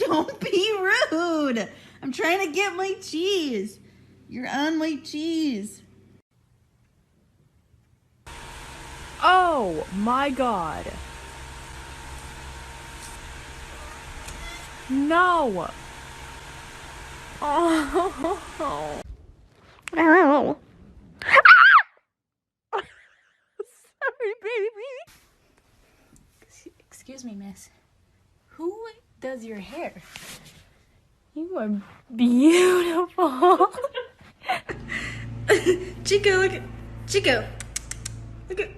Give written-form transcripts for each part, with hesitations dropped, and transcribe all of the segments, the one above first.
Don't be rude. I'm trying to get my cheese. You're on my cheese. Oh my God. No. Oh. Oh. Sorry, baby. Excuse me, miss. Who does your hair? You are beautiful. Chico, look at Chico. Look at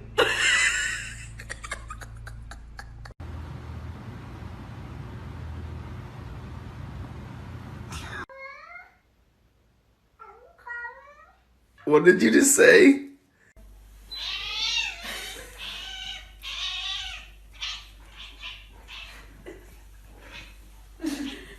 What did you just say?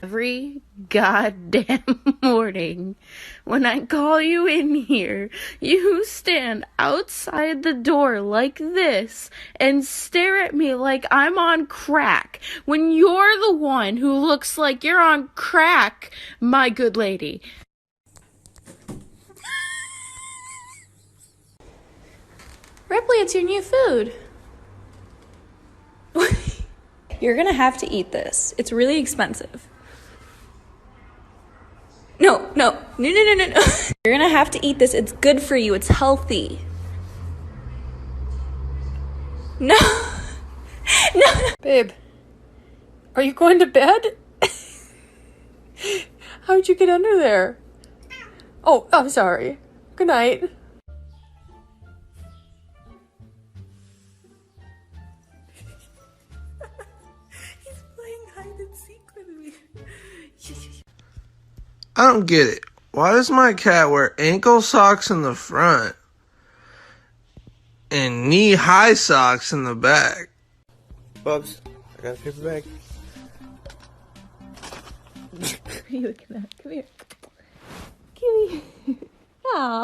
Every goddamn morning when I call you in here, you stand outside the door like this and stare at me like I'm on crack when you're the one who looks like you're on crack, my good lady. Ripley, it's your new food. You're gonna have to eat this. It's really expensive. No. You're gonna have to eat this. It's good for you. It's healthy. No. Babe, are you going to bed? How'd you get under there? Oh, I'm sorry. Good night. He's playing hide and seek with me. I don't get it. Why does my cat wear ankle socks in the front and knee-high socks in the back? Bubs, I got a paper bag. What are you looking at? Come here. Come here. Aw.